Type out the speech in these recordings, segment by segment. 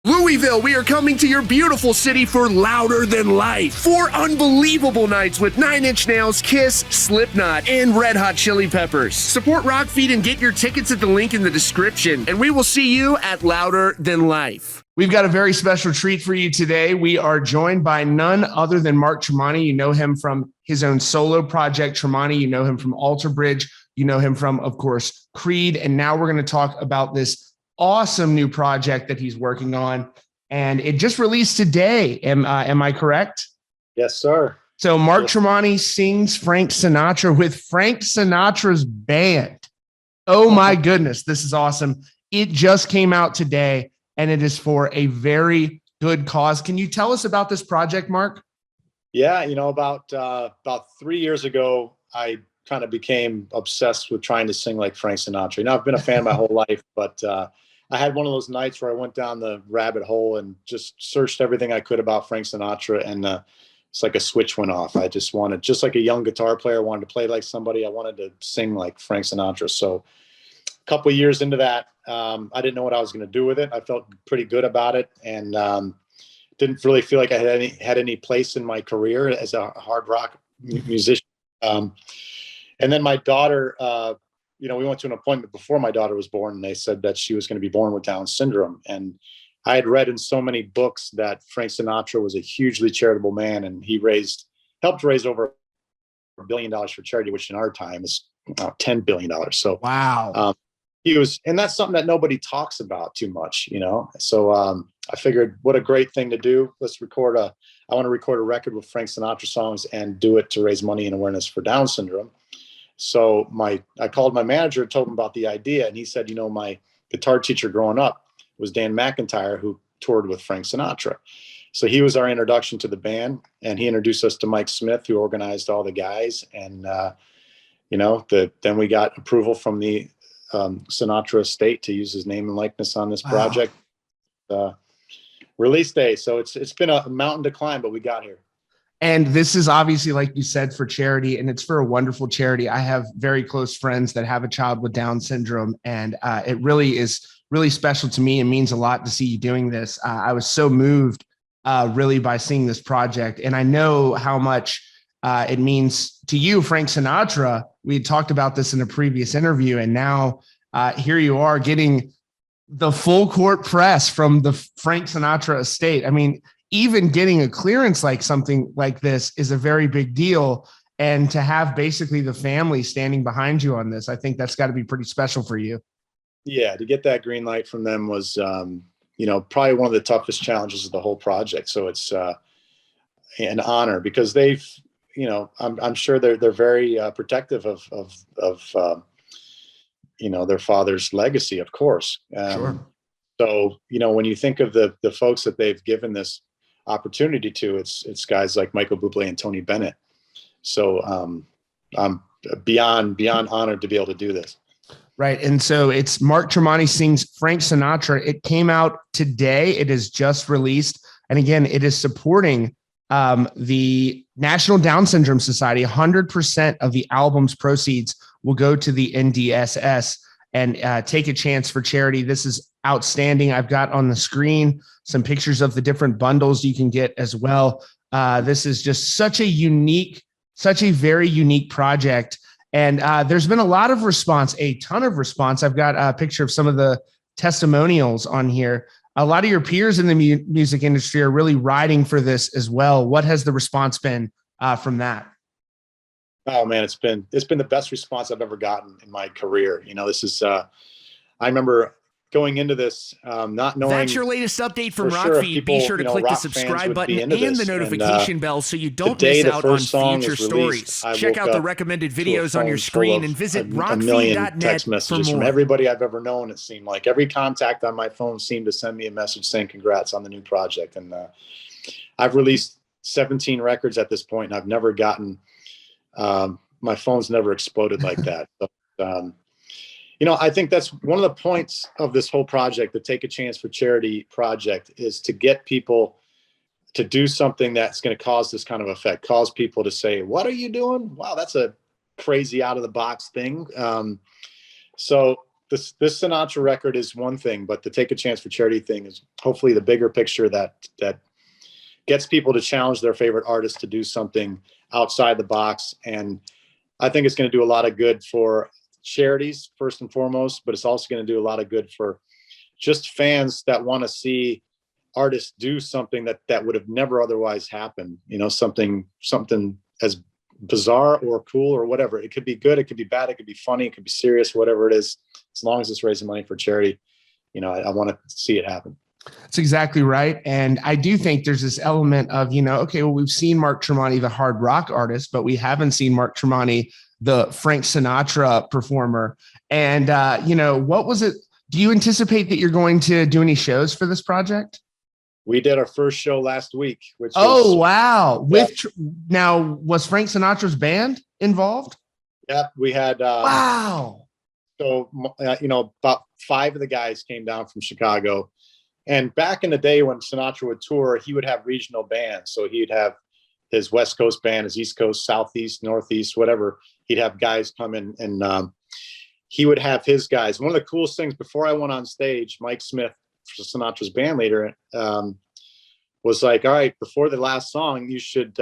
Louisville, we are coming to your beautiful city for Louder Than Life. 4 unbelievable nights with 9 Inch Nails, Kiss, Slipknot, and Red Hot Chili Peppers. Support Rockfeed and get your tickets at the link in the description. And we will see you at Louder Than Life. We've got a very special treat for you today. We are joined by none other than Mark Tremonti. You know him from his own solo project, Tremonti. You know him from Alter Bridge. You know him from, of course, Creed. And now we're going to talk about this awesome new project that he's working on, and it just released today. Am I correct? Yes, sir. So Mark Tremonti sings Frank Sinatra with Frank Sinatra's band. Oh my goodness, this is awesome. It just came out today, and it is for a very good cause. Can you tell us about this project, Mark? Yeah, about 3 years ago, I kind of became obsessed with trying to sing like Frank Sinatra. I've been a fan my whole life, but I had one of those nights where I went down the rabbit hole and just searched everything I could about Frank Sinatra, and it's like a switch went off. I just wanted, just like a young guitar player, I wanted to play like somebody. I wanted to sing like Frank Sinatra. So a couple of years into that, I didn't know what I was going to do with it. I felt pretty good about it, and didn't really feel like I had any place in my career as a hard rock musician. And then my daughter, we went to an appointment before my daughter was born, and they said that she was going to be born with Down syndrome. And I had read in so many books that Frank Sinatra was a hugely charitable man, and he helped raise over $1 billion for charity, which in our time is $10 billion. So wow. And that's something that nobody talks about too much, So I figured, what a great thing to do. I want to record a record with Frank Sinatra songs and do it to raise money and awareness for Down syndrome. So I called my manager, told him about the idea, and he said, my guitar teacher growing up was Dan McIntyre, who toured with Frank Sinatra. So he was our introduction to the band, and he introduced us to Mike Smith, who organized all the guys. And, then we got approval from the Sinatra estate to use his name and likeness on this project. Release day. So it's been a mountain to climb, but we got here. And this is obviously, like you said, for charity, and it's for a wonderful charity. I have very close friends that have a child with Down syndrome, and it really is really special to me. It means a lot to see you doing this. I was so moved really by seeing this project, and I know how much it means to you, Frank Sinatra. We had talked about this in a previous interview, and now here you are getting the full court press from the Frank Sinatra estate. I mean, even getting a clearance like something like this is a very big deal. And to have basically the family standing behind you on this, I think that's got to be pretty special for you. Yeah, to get that green light from them was, probably one of the toughest challenges of the whole project. So it's an honor, because they've, I'm sure they're very protective of their father's legacy, of course. Sure. So, when you think of the folks that they've given this opportunity to, it's guys like Michael Bublé and Tony Bennett. So I'm beyond honored to be able to do this. Right. And so it's Mark Tremonti sings Frank Sinatra. It came out today. It is just released. And again, it is supporting the National Down Syndrome Society. 100% of the album's proceeds will go to the NDSS and take a chance for charity. This is outstanding. I've got on the screen some pictures of the different bundles you can get as well. This is just such a very unique project. And there's been a lot of response, a ton of response. I've got a picture of some of the testimonials on here. A lot of your peers in the music industry are really riding for this as well. What has the response been from that? Oh man, it's been the best response I've ever gotten in my career. This is, I remember going into this, not knowing. That's your latest update from Rockfeed. Be sure to click the subscribe button and the notification bell so you don't miss out on future stories. Check out the recommended videos on your screen and visit rockfeed.net text messages from everybody I've ever known. It seemed like every contact on my phone seemed to send me a message saying congrats on the new project. And I've released 17 records at this point, and I've never gotten. My phone's never exploded like that. But, I think that's one of the points of this whole project, the Take a Chance for Charity project, is to get people to do something that's going to cause this kind of effect, cause people to say, what are you doing? Wow, that's a crazy out of the box thing. So this Sinatra record is one thing, but the Take a Chance for Charity thing is hopefully the bigger picture that gets people to challenge their favorite artist to do something outside the box. And I think it's going to do a lot of good for charities first and foremost, but it's also going to do a lot of good for just fans that want to see artists do something that would have never otherwise happened. You know, something as bizarre or cool or whatever. It could be good, it could be bad, it could be funny, it could be serious, whatever it is. As long as it's raising money for charity, you know, I want to see it happen. That's exactly right. And I do think there's this element of, you know, okay, well, we've seen Mark Tremonti, the hard rock artist, but we haven't seen Mark Tremonti, the Frank Sinatra performer. And, you know, what was it? Do you anticipate that you're going to do any shows for this project? We did our first show last week, which wow. Now, was Frank Sinatra's band involved? Yeah, we had, wow. So, you know, about 5 of the guys came down from Chicago. And back in the day when Sinatra would tour, he would have regional bands. So he'd have his West Coast band, his East Coast, Southeast, Northeast, whatever. He'd have guys come in and he would have his guys. One of the coolest things before I went on stage, Mike Smith, Sinatra's band leader, was like, all right, before the last song, you should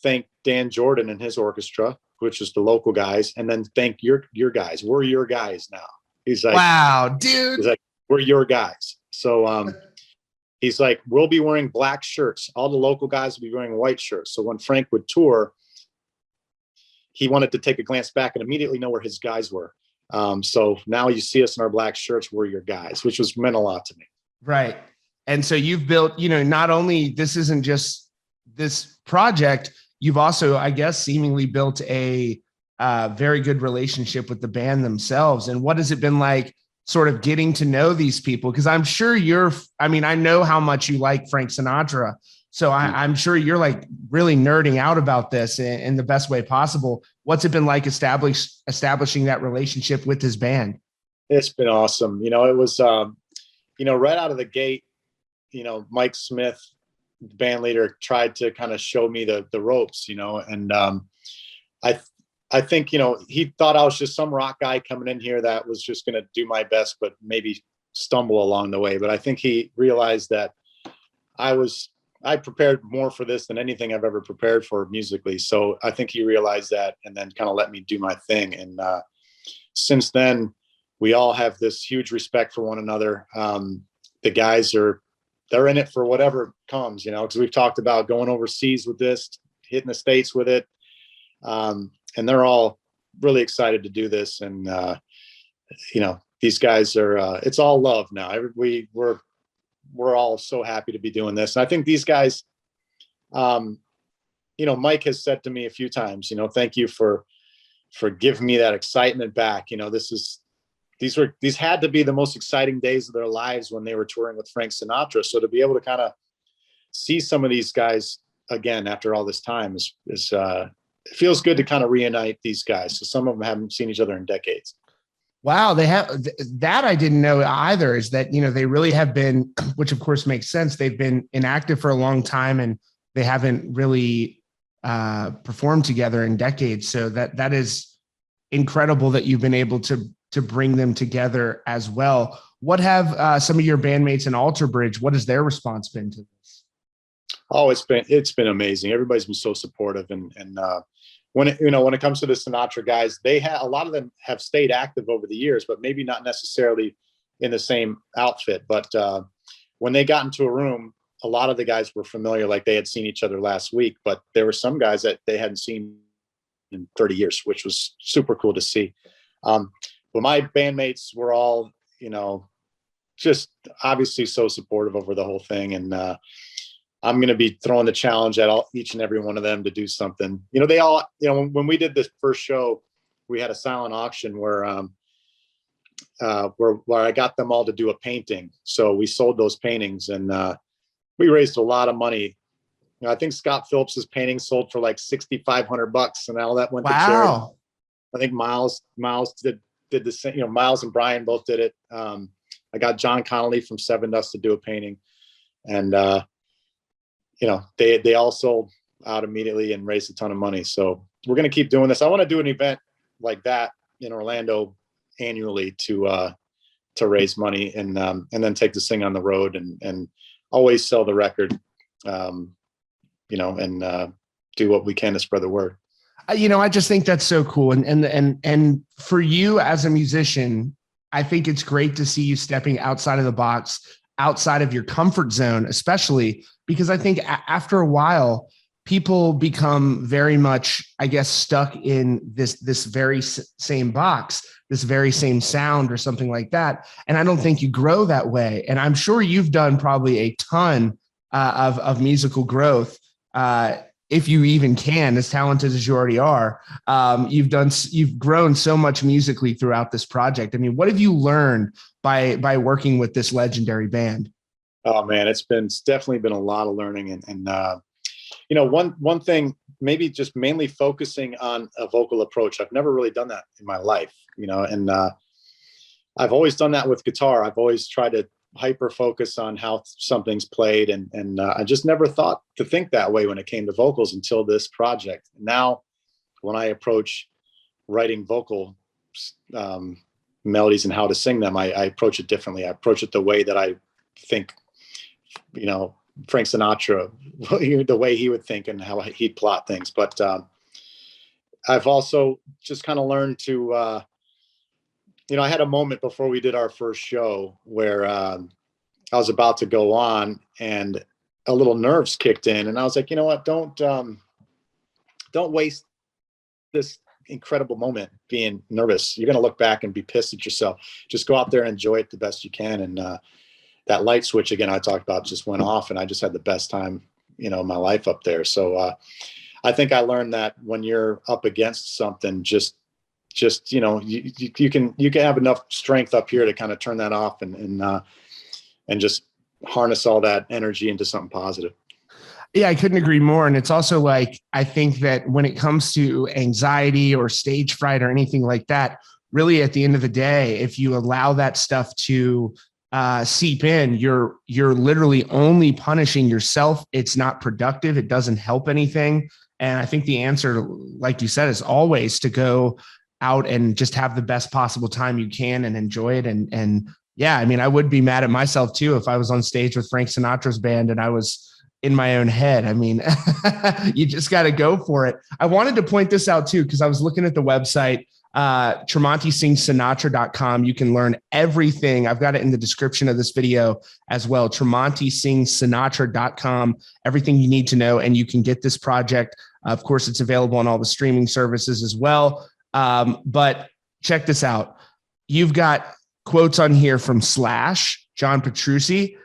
thank Dan Jordan and his orchestra, which is the local guys, and then thank your guys. We're your guys now. He's like, wow, dude. He's like, we're your guys. So he's like, we'll be wearing black shirts. All the local guys will be wearing white shirts. So when Frank would tour, he wanted to take a glance back and immediately know where his guys were. So now you see us in our black shirts, we're your guys, which was meant a lot to me. Right. And so you've built, you know, not only this isn't just this project, you've also, I guess, seemingly built a very good relationship with the band themselves. And what has it been like sort of getting to know these people? Because I'm sure I know how much you like Frank Sinatra. So I'm sure you're like really nerding out about this in the best way possible. What's it been like establishing that relationship with his band? It's been awesome. You know, it was, you know, right out of the gate, you know, Mike Smith, the band leader, tried to kind of show me the ropes, you know, and I think, you know, he thought I was just some rock guy coming in here that was just going to do my best, but maybe stumble along the way. But I think he realized that I prepared more for this than anything I've ever prepared for musically. So I think he realized that and then kind of let me do my thing. And since then, we all have this huge respect for one another. The guys they're in it for whatever comes, you know, because we've talked about going overseas with this, hitting the States with it. And they're all really excited to do this. And, you know, these guys are, it's all love now. We're all so happy to be doing this. And I think these guys, you know, Mike has said to me a few times, you know, thank you for giving me that excitement back. You know, these had to be the most exciting days of their lives when they were touring with Frank Sinatra. So to be able to kind of see some of these guys again after all this time is it feels good to kind of reunite these guys. So some of them haven't seen each other in decades. Wow, they have that. I didn't know either, is that, you know, they really have been, which of course makes sense. They've been inactive for a long time and they haven't really performed together in decades. So that is incredible that you've been able to bring them together as well. What have some of your bandmates in Alter Bridge, what has their response been to this? Oh, it's been amazing. Everybody's been so supportive. And when it comes to the Sinatra guys, a lot of them have stayed active over the years, but maybe not necessarily in the same outfit. But when they got into a room, a lot of the guys were familiar, like they had seen each other last week, but there were some guys that they hadn't seen in 30 years, which was super cool to see. But my bandmates were all, you know, just obviously so supportive over the whole thing. And I'm going to be throwing the challenge at each and every one of them to do something. You know, they all, you know, when we did this first show, we had a silent auction where I got them all to do a painting. So we sold those paintings and we raised a lot of money. You know, I think Scott Phillips's painting sold for like $6,500, and all that went to charity. I think Miles did the same. You know, Miles and Brian both did it. I got John Connolly from Seven Dust to do a painting, and you know, they all sold out immediately and raised a ton of money. So we're going to keep doing this. I want to do an event like that in Orlando annually to raise money and then take this thing on the road and always sell the record, and do what we can to spread the word. I just think that's so cool. And for you as a musician, I think it's great to see you stepping outside of the box, outside of your comfort zone, especially because I think after a while, people become very much, I guess, stuck in this very same box, this very same sound or something like that. And I don't think you grow that way. And I'm sure you've done probably a ton of musical growth, if you even can, as talented as you already are. You've grown so much musically throughout this project. I mean, what have you learned by working with this legendary band? Oh man, it's definitely been a lot of learning. And one thing, maybe just mainly focusing on a vocal approach. I've never really done that in my life, and I've always done that with guitar. I've always tried to hyper focus on how something's played. And I just never thought to think that way when it came to vocals until this project. Now, when I approach writing vocal melodies and how to sing them, I approach it differently. I approach it the way that I think, Frank Sinatra, the way he would think and how he'd plot things. But I've also just kind of learned to, I had a moment before we did our first show where I was about to go on and a little nerves kicked in. And I was like, you know what, don't waste this incredible moment being nervous. You're going to look back and be pissed at yourself. Just go out there and enjoy it the best you can. And that light switch again I talked about just went off, and I just had the best time, my life up there. So I think I learned that when you're up against something, just you can have enough strength up here to kind of turn that off and just harness all that energy into something positive. Yeah, I couldn't agree more. And it's also like, I think that when it comes to anxiety or stage fright or anything like that, really at the end of the day, if you allow that stuff to seep in, you're literally only punishing yourself. It's not productive. It doesn't help anything. And I think the answer, like you said, is always to go out and just have the best possible time you can and enjoy it. And yeah, I mean, I would be mad at myself too if I was on stage with Frank Sinatra's band and I was in my own head. I mean, you just got to go for it. I wanted to point this out too, because I was looking at the website, TremontiSingsSinatra.com. You can learn everything. I've got it in the description of this video as well. TremontiSingsSinatra.com, everything you need to know. And you can get this project. Of course, it's available on all the streaming services as well. But check this out. You've got quotes on here from Slash, John Petrucci,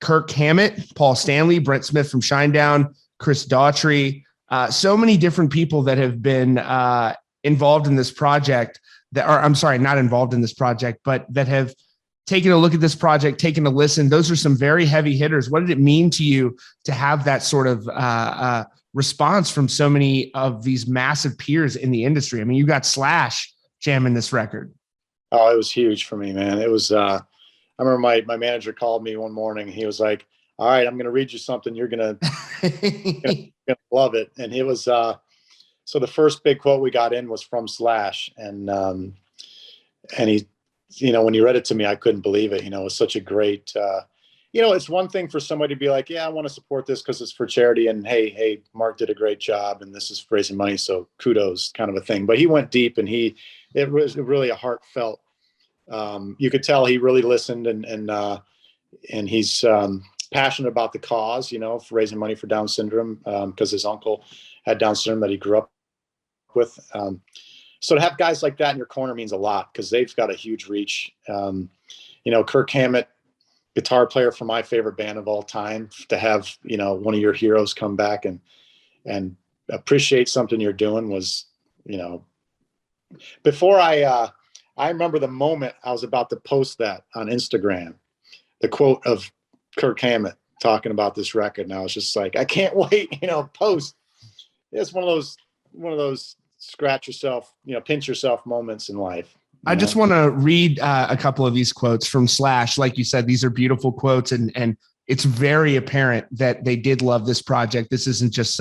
Kirk Hammett, Paul Stanley, Brent Smith from Shinedown, Chris Daughtry, so many different people that have been involved in this project not involved in this project, but that have taken a look at this project, taken a listen. Those are some very heavy hitters. What did it mean to you to have that sort of response from so many of these massive peers in the industry? I mean, you got Slash jamming this record. Oh, it was huge for me, man. It was, I remember my manager called me one morning. He was like, all right, I'm going to read you something. You're going to love it. And it was, so the first big quote we got in was from Slash. And he, when he read it to me, I couldn't believe it. It was such a great, it's one thing for somebody to be like, yeah, I want to support this because it's for charity. And hey, Mark did a great job and this is raising money. So kudos, kind of a thing. But he went deep and it was really a heartfelt, you could tell he really listened and he's passionate about the cause, for raising money for Down syndrome, because his uncle had Down syndrome that he grew up with. So to have guys like that in your corner means a lot because they've got a huge reach. Kirk Hammett, guitar player for my favorite band of all time, to have, one of your heroes come back and appreciate something you're doing was, before I remember the moment I was about to post that on Instagram, the quote of Kirk Hammett talking about this record. And I was just like, I can't wait, post. It's one of those scratch yourself, pinch yourself moments in life. I just want to read a couple of these quotes from Slash. Like you said, these are beautiful quotes and it's very apparent that they did love this project. This isn't just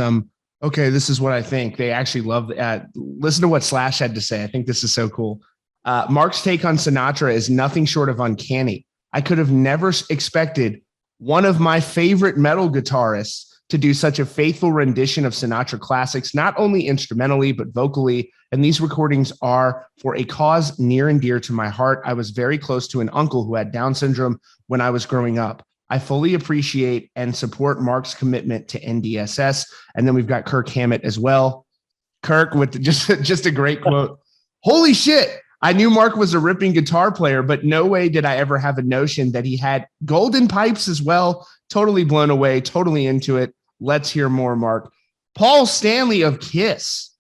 okay, this is what I think. They actually love listen to what Slash had to say. I think this is so cool. Mark's take on Sinatra is nothing short of uncanny. I could have never expected one of my favorite metal guitarists to do such a faithful rendition of Sinatra classics, not only instrumentally, but vocally. And these recordings are for a cause near and dear to my heart. I was very close to an uncle who had Down syndrome when I was growing up. I fully appreciate and support Mark's commitment to NDSS. And then we've got Kirk Hammett as well. Kirk with just a great quote. Holy shit. I knew Mark was a ripping guitar player, but no way did I ever have a notion that he had golden pipes as well. Totally blown away, totally into it. Let's hear more, Mark. Paul Stanley of Kiss.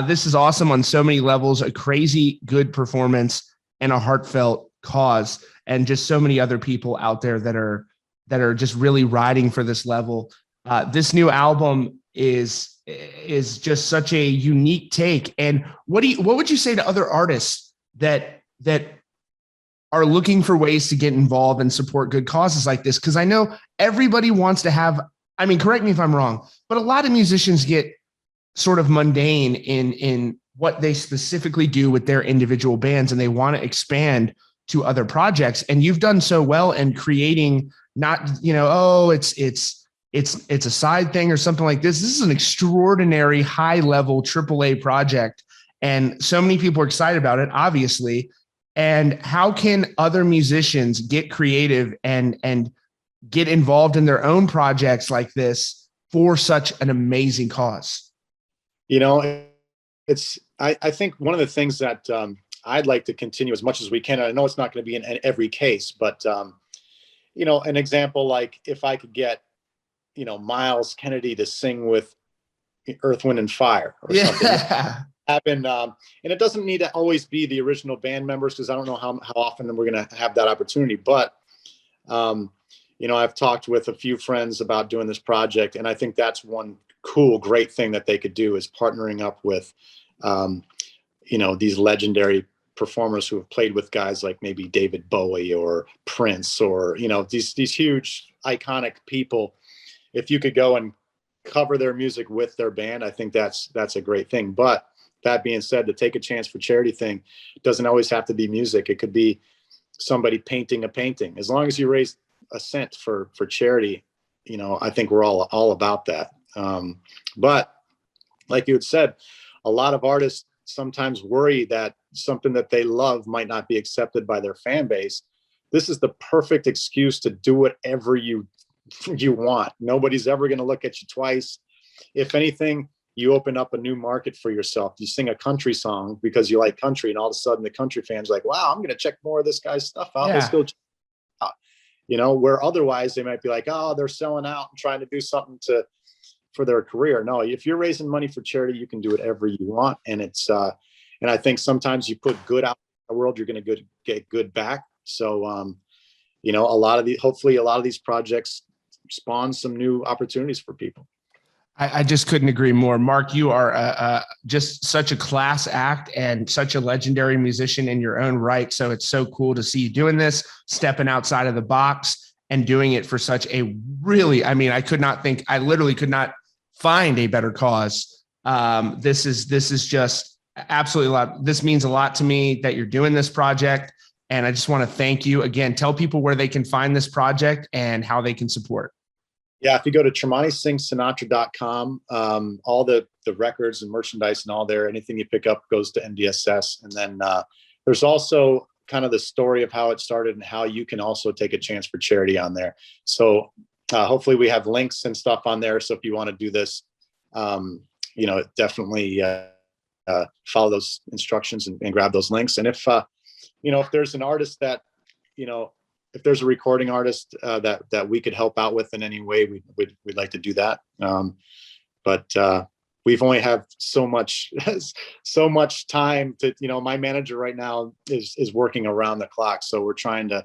This is awesome on so many levels, a crazy good performance and a heartfelt cause, and just so many other people out there that are just really riding for this level. This new album is just such a unique take. And what would you say to other artists that are looking for ways to get involved and support good causes like this? Because I know everybody wants to have, I mean, correct me if I'm wrong, but a lot of musicians get sort of mundane in what they specifically do with their individual bands, and they want to expand to other projects. And you've done so well in creating not, it's a side thing or something like this. This is an extraordinary high level AAA project. And so many people are excited about it, obviously. And how can other musicians get creative and get involved in their own projects like this for such an amazing cause? I think one of the things that I'd like to continue as much as we can, and I know it's not going to be in every case, but, an example, like if I could get, Miles Kennedy to sing with Earth, Wind and Fire or something. Happen, and it doesn't need to always be the original band members, because I don't know how often we're going to have that opportunity. But, I've talked with a few friends about doing this project, and I think that's one cool, great thing that they could do is partnering up with, these legendary performers who have played with guys like maybe David Bowie or Prince or, these huge iconic people. If you could go and cover their music with their band, I think that's a great thing. But that being said, to take a chance for charity thing doesn't always have to be music. It could be somebody painting a painting. As long as you raise a cent for charity, I think we're all about that. But like you had said, a lot of artists sometimes worry that something that they love might not be accepted by their fan base. This is the perfect excuse to do whatever you want. Nobody's ever going to look at you twice. If anything, you open up a new market for yourself. You sing a country song because you like country, and all of a sudden the country fans are like, wow, I'm going to check more of this guy's stuff out. Yeah. Let's go check it out. Where otherwise they might be like, oh, they're selling out and trying to do something for their career. No, if you're raising money for charity, you can do whatever you want. And it's, and I think sometimes you put good out in the world, you're going to get good back. So, hopefully a lot of these projects spawn some new opportunities for people. I just couldn't agree more. Mark, you are just such a class act and such a legendary musician in your own right. So it's so cool to see you doing this, stepping outside of the box and doing it for such a really, I literally could not find a better cause. This is just absolutely a lot. This means a lot to me that you're doing this project. And I just want to thank you again. Tell people where they can find this project and how they can support. Yeah, if you go to TremontiSingsSinatra.com, all the records and merchandise and all there, anything you pick up goes to NDSS. And then there's also kind of the story of how it started and how you can also take a chance for charity on there. So hopefully we have links and stuff on there. So if you want to do this, definitely follow those instructions and grab those links. And if there's an artist that, if there's a recording artist that we could help out with in any way, we'd like to do that. But we've only have so much time to, my manager right now is working around the clock. So we're trying to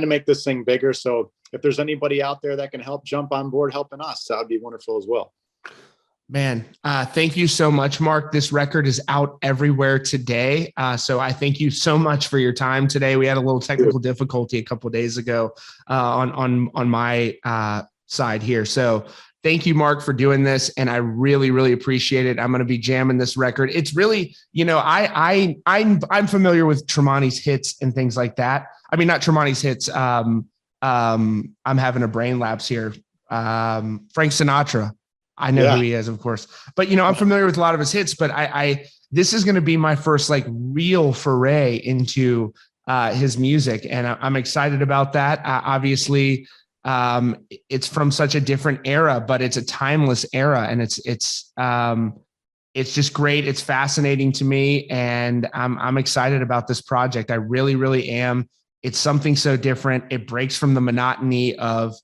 make this thing bigger. So if there's anybody out there that can help jump on board helping us, that would be wonderful as well. Man, thank you so much, Mark. This record is out everywhere today. So I thank you so much for your time today. We had a little technical difficulty a couple of days ago on my side here. So thank you, Mark, for doing this. And I really, really appreciate it. I'm going to be jamming this record. It's really, I'm familiar with Tremonti's hits and things like that. I mean, not Tremonti's hits. I'm having a brain lapse here. Frank Sinatra. I know who he is, of course, but I'm familiar with a lot of his hits, but this is going to be my first like real foray into his music. And I'm excited about that. Obviously, it's from such a different era, but it's a timeless era, and it's just great. It's fascinating to me, and I'm excited about this project. I really, really am. It's something so different. It breaks from the monotony of,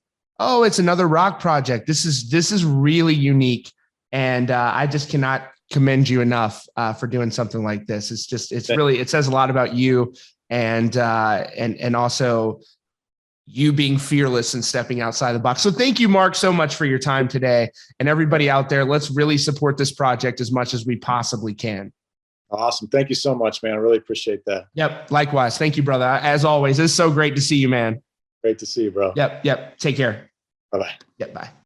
oh, it's another rock project. This is really unique, and I just cannot commend you enough for doing something like this. It says a lot about you, and also you being fearless and stepping outside the box. So thank you, Mark, so much for your time today. And everybody out there, let's really support this project as much as we possibly can. Awesome. Thank you so much, man. I really appreciate that. Yep. Likewise. Thank you, brother. As always, it's so great to see you, man. Great to see you, bro. Yep. Take care. Bye-bye. Yep. Bye.